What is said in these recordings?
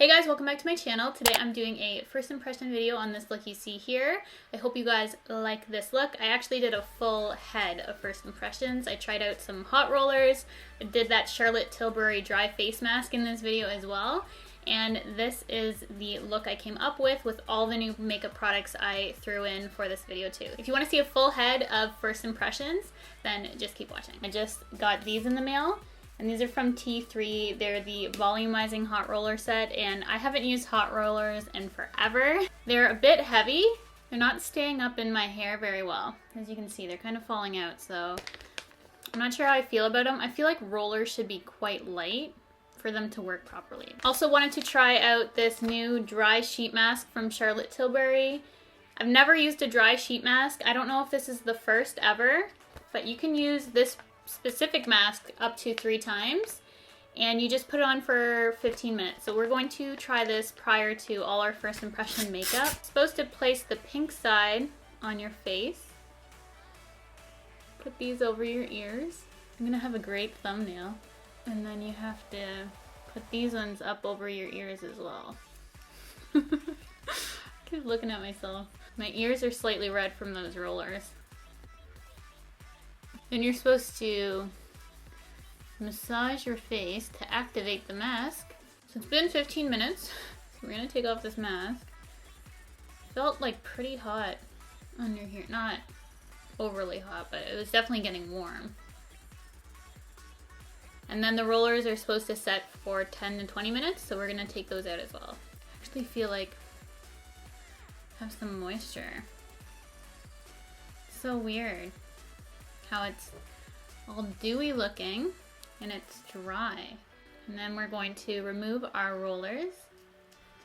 Hey guys, welcome back to my channel. Today I'm doing a first impression video on this look you see here. I hope you guys like this look. I actually did a full head of first impressions. I tried out some hot rollers. I did that Charlotte Tilbury dry face mask in this video as well. And this is the look I came up with all the new makeup products I threw in for this video too. If you want to see a full head of first impressions, then just keep watching. I just got these in the mail. And these are from T3. They're the volumizing hot roller set, and I haven't used hot rollers in forever. They're a bit heavy. They're not staying up in my hair very well. As you can see, they're kind of falling out, so I'm not sure how I feel about them. I feel like rollers should be quite light for them to work properly. Also wanted to try out this new dry sheet mask from Charlotte Tilbury. I've never used a dry sheet mask. I don't know if this is the first ever, but you can use this specific mask up to 3 times, and you just put it on for 15 minutes. So we're going to try this prior to all our first impression makeup. It's supposed to place the pink side on your face. Put these over your ears. I'm gonna have a great thumbnail. And then you have to put these ones up over your ears as well. I keep looking at myself. My ears are slightly red from those rollers. Then you're supposed to massage your face to activate the mask. So it's been 15 minutes, so we're gonna take off this mask. Felt like pretty hot under here. Not overly hot, but it was definitely getting warm. And then the rollers are supposed to set for 10 to 20 minutes, so we're gonna take those out as well. I actually feel like I have some moisture. So weird how it's all dewy looking and it's dry. And then we're going to remove our rollers.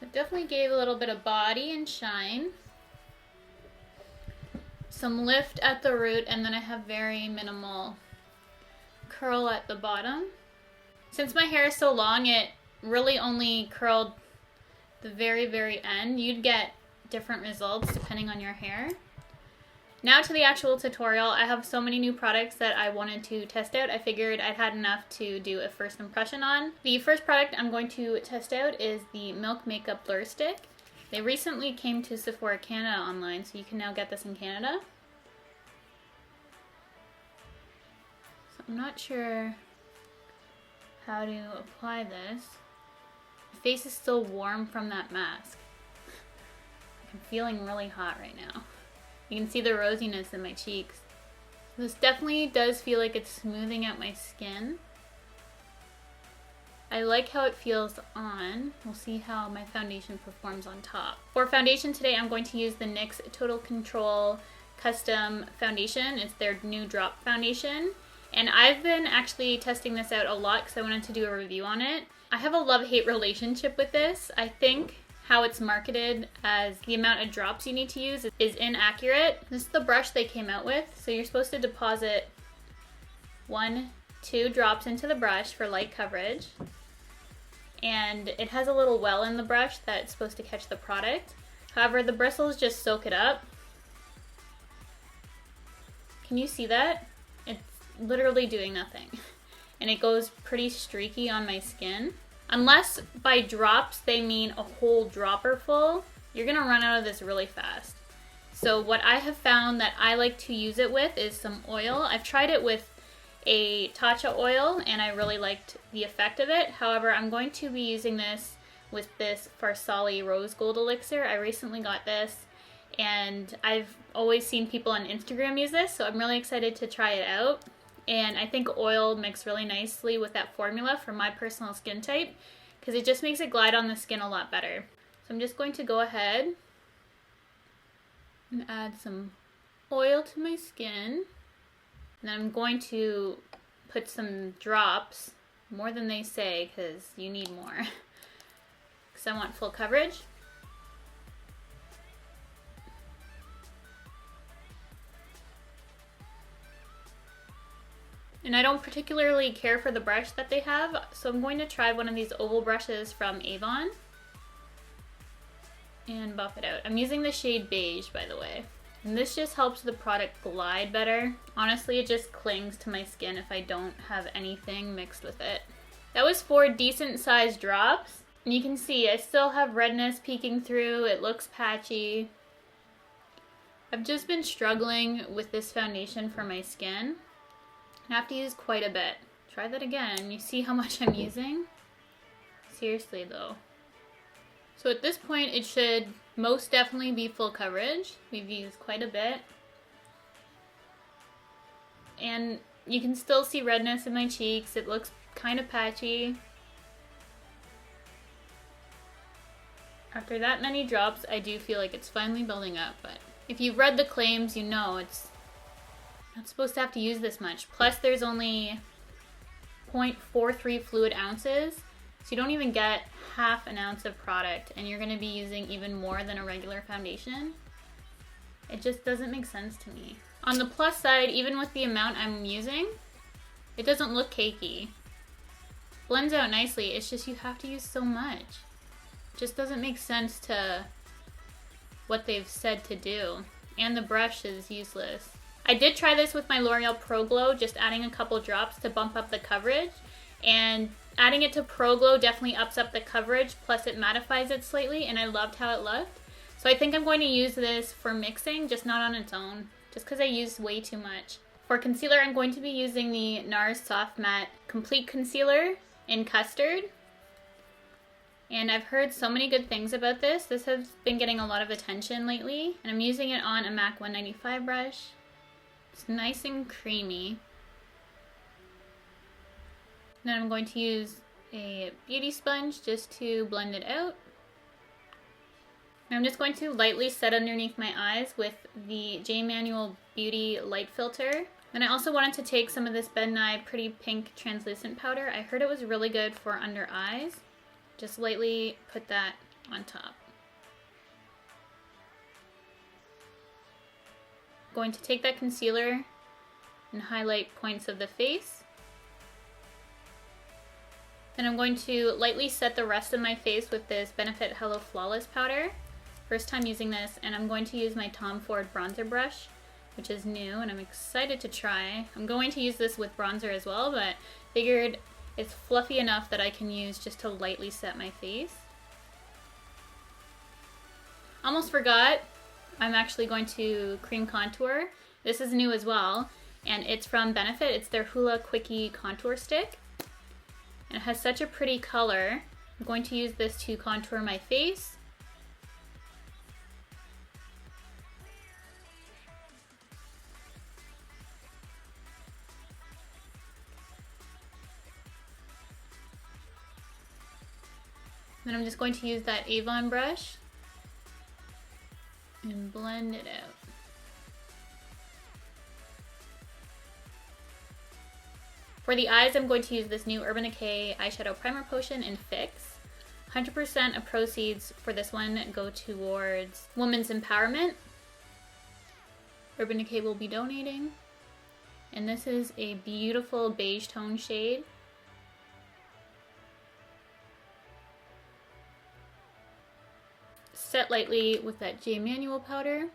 So it definitely gave a little bit of body and shine. Some lift at the root, and then I have very minimal curl at the bottom. Since my hair is so long, it really only curled the very, very end. You'd get different results depending on your hair. Now to the actual tutorial. I have so many new products that I wanted to test out. I figured I'd had enough to do a first impression on. The first product I'm going to test out is the Milk Makeup Blur Stick. They recently came to Sephora Canada online, so you can now get this in Canada. So I'm not sure how to apply this. My face is still warm from that mask. I'm feeling really hot right now. You can see the rosiness in my cheeks. This definitely does feel like it's smoothing out my skin. I like how it feels on. We'll see how my foundation performs on top. For foundation today, I'm going to use the NYX Total Control Custom Foundation. It's their new drop foundation. And I've been actually testing this out a lot because I wanted to do a review on it. I have a love-hate relationship with this. I think how it's marketed as the amount of drops you need to use is inaccurate. This is the brush they came out with. So you're supposed to deposit 1-2 drops into the brush for light coverage. And it has a little well in the brush that's supposed to catch the product. However, the bristles just soak it up. Can you see that? It's literally doing nothing. And it goes pretty streaky on my skin. Unless by drops they mean a whole dropper full, you're gonna run out of this really fast. So what I have found that I like to use it with is some oil. I've tried it with a Tatcha oil and I really liked the effect of it. However, I'm going to be using this with this Farsali Rose Gold Elixir. I recently got this and I've always seen people on Instagram use this, so I'm really excited to try it out. And I think oil mixes really nicely with that formula for my personal skin type because it just makes it glide on the skin a lot better. So I'm just going to go ahead and add some oil to my skin. And then I'm going to put some drops, more than they say because you need more, because I want full coverage. And I don't particularly care for the brush that they have, so I'm going to try one of these oval brushes from Avon and buff it out. I'm using the shade Beige, by the way. And this just helps the product glide better. Honestly, it just clings to my skin if I don't have anything mixed with it. That was 4 decent sized drops. And you can see I still have redness peeking through. It looks patchy. I've just been struggling with this foundation for my skin. I have to use quite a bit. Try that again. You see how much I'm using? Seriously though. So at this point it should most definitely be full coverage. We've used quite a bit. And you can still see redness in my cheeks. It looks kind of patchy. After that many drops, I do feel like it's finally building up, but if you've read the claims, you know it's not supposed to have to use this much. Plus there's only 0.43 fluid ounces, so you don't even get half an ounce of product, and you're gonna be using even more than a regular foundation. It just doesn't make sense to me. On the plus side, even with the amount I'm using, it doesn't look cakey. Blends out nicely, it's just you have to use so much. It just doesn't make sense to what they've said to do. And the brush is useless. I did try this with my L'Oreal Pro Glow, just adding a couple drops to bump up the coverage. And adding it to Pro Glow definitely ups up the coverage, plus it mattifies it slightly, and I loved how it looked. So I think I'm going to use this for mixing, just not on its own, just because I used way too much. For concealer, I'm going to be using the NARS Soft Matte Complete Concealer in Custard. And I've heard so many good things about this. This has been getting a lot of attention lately, and I'm using it on a MAC 195 brush. It's nice and creamy. Then I'm going to use a beauty sponge just to blend it out. And I'm just going to lightly set underneath my eyes with the J. Manual Beauty Light Filter. And I also wanted to take some of this Ben Nye Pretty Pink Translucent Powder. I heard it was really good for under eyes. Just lightly put that on top. Going to take that concealer and highlight points of the face. Then I'm going to lightly set the rest of my face with this Benefit Hello Flawless powder. First time using this, and I'm going to use my Tom Ford bronzer brush, which is new and I'm excited to try. I'm going to use this with bronzer as well, but figured it's fluffy enough that I can use just to lightly set my face. Almost forgot, I'm actually going to cream contour. This is new as well, and it's from Benefit. It's their Hoola Quickie Contour Stick. And it has such a pretty color. I'm going to use this to contour my face. Then I'm just going to use that Avon brush and blend it out. For the eyes, I'm going to use this new Urban Decay Eyeshadow Primer Potion in Fix. 100% of proceeds for this one go towards women's empowerment. Urban Decay will be donating. And this is a beautiful beige tone shade. Set lightly with that J. Manual powder.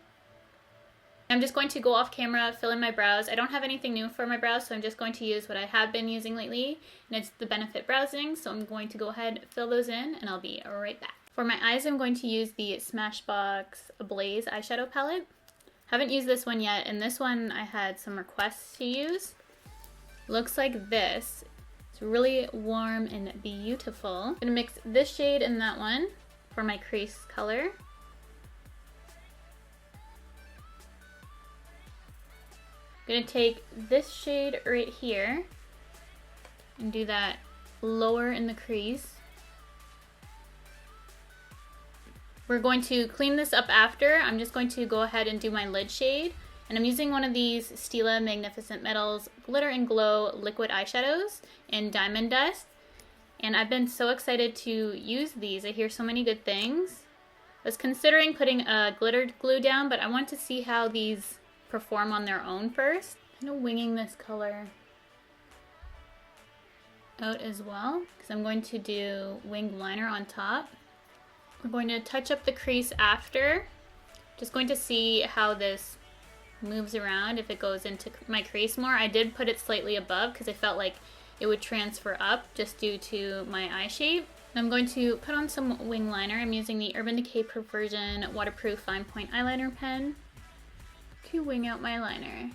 I'm just going to go off camera, fill in my brows. I don't have anything new for my brows, so I'm just going to use what I have been using lately, and it's the Benefit Browsing, so I'm going to go ahead, fill those in, and I'll be right back. For my eyes, I'm going to use the Smashbox Blaze eyeshadow palette. Haven't used this one yet, and this one I had some requests to use. Looks like this. It's really warm and beautiful. I'm gonna mix this shade and that one for my crease color. I'm gonna take this shade right here and do that lower in the crease. We're going to clean this up after. I'm just going to go ahead and do my lid shade. And I'm using one of these Stila Magnificent Metals Glitter and Glow liquid eyeshadows in Diamond Dust. And I've been so excited to use these. I hear so many good things. I was considering putting a glitter glue down, but I want to see how these perform on their own first. I'm kind of winging this color out as well, because I'm going to do winged liner on top. We're going to touch up the crease after. Just going to see how this moves around, if it goes into my crease more. I did put it slightly above because I felt like it would transfer up just due to my eye shape. I'm going to put on some wing liner. I'm using the Urban Decay Perversion Waterproof Fine Point Eyeliner Pen to wing out my liner.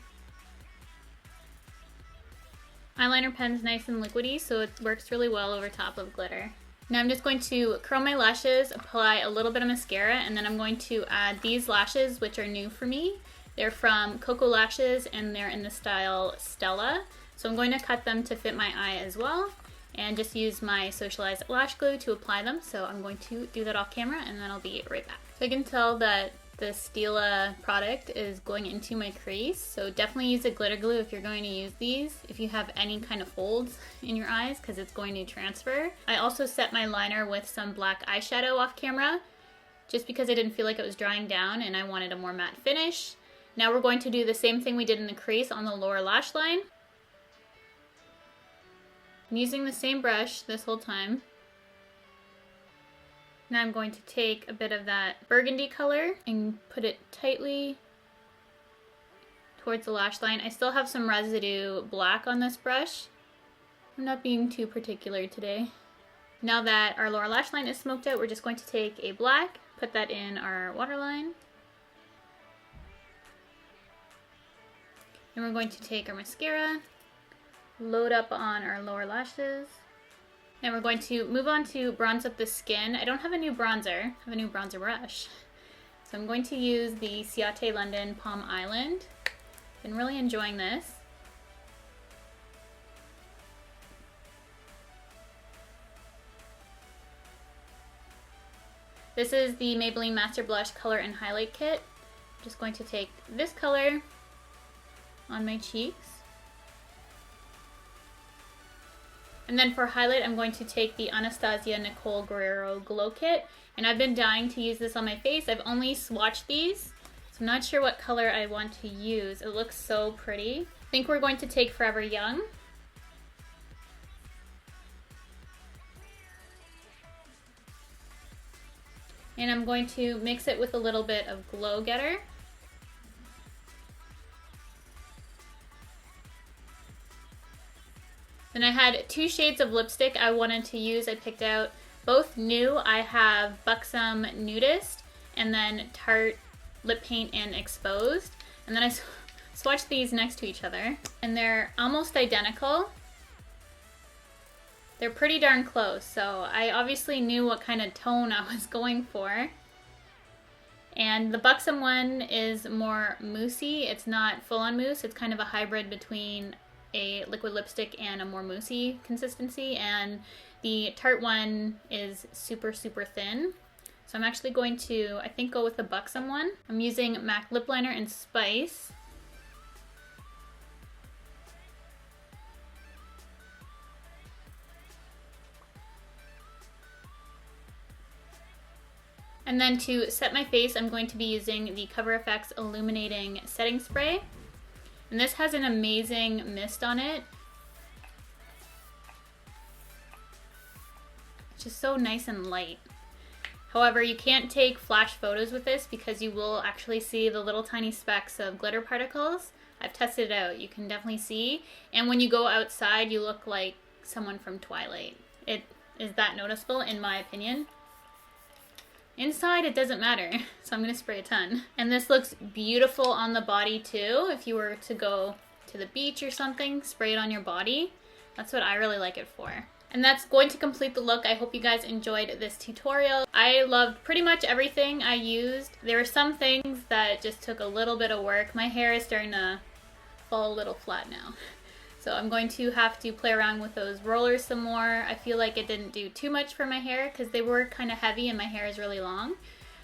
Eyeliner pen's nice and liquidy, so it works really well over top of glitter. Now I'm just going to curl my lashes, apply a little bit of mascara, and then I'm going to add these lashes, which are new for me. They're from Coco Lashes, and they're in the style Stella. So I'm going to cut them to fit my eye as well, and just use my Socialized lash glue to apply them. So I'm going to do that off camera, and then I'll be right back. So I can tell that the Stila product is going into my crease, so definitely use a glitter glue if you're going to use these, if you have any kind of folds in your eyes, because it's going to transfer. I also set my liner with some black eyeshadow off camera, just because I didn't feel like it was drying down and I wanted a more matte finish. Now we're going to do the same thing we did in the crease on the lower lash line. I'm using the same brush this whole time. Now I'm going to take a bit of that burgundy color and put it tightly towards the lash line. I still have some residue black on this brush. I'm not being too particular today. Now that our lower lash line is smoked out, we're just going to take a black, put that in our waterline. And we're going to take our mascara, load up on our lower lashes. Now we're going to move on to bronze up the skin. I don't have a new bronzer, I have a new bronzer brush. So I'm going to use the Ciate London Palm Island. Been really enjoying this. This is the Maybelline Master Blush Color and Highlight Kit. I'm just going to take this color on my cheeks. And then for highlight, I'm going to take the Anastasia Nicole Guerrero Glow Kit. And I've been dying to use this on my face. I've only swatched these, so I'm not sure what color I want to use. It looks so pretty. I think we're going to take Forever Young. And I'm going to mix it with a little bit of Glow Getter. Then I had two shades of lipstick I wanted to use. I picked out both new. I have Buxom Nudist and then Tarte Lip Paint and Exposed. And then I swatched these next to each other. And they're almost identical. They're pretty darn close, so I obviously knew what kind of tone I was going for. And the Buxom one is more moussey. It's not full-on mousse. It's kind of a hybrid between a liquid lipstick and a more moussey consistency, and the Tarte one is super thin. So I'm actually going to, I think, go with the Buxom one. I'm using MAC Lip Liner in Spice. And then to set my face, I'm going to be using the CoverFX Illuminating Setting Spray. And this has an amazing mist on it. It's just so nice and light. However, you can't take flash photos with this because you will actually see the little tiny specks of glitter particles. I've tested it out. You can definitely see. And when you go outside, you look like someone from Twilight. It is that noticeable, in my opinion. Inside, it doesn't matter, so I'm going to spray a ton. And this looks beautiful on the body too. If you were to go to the beach or something, spray it on your body. That's what I really like it for. And that's going to complete the look. I hope you guys enjoyed this tutorial. I loved pretty much everything I used. There were some things that just took a little bit of work. My hair is starting to fall a little flat now. So I'm going to have to play around with those rollers some more. I feel like it didn't do too much for my hair because they were kind of heavy and my hair is really long.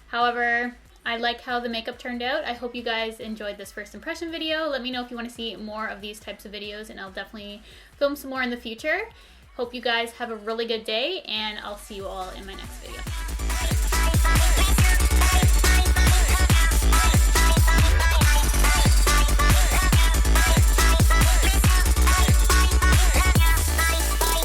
However, I like how the makeup turned out. I hope you guys enjoyed this first impression video. Let me know if you want to see more of these types of videos, and I'll definitely film some more in the future. Hope you guys have a really good day, and I'll see you all in my next video.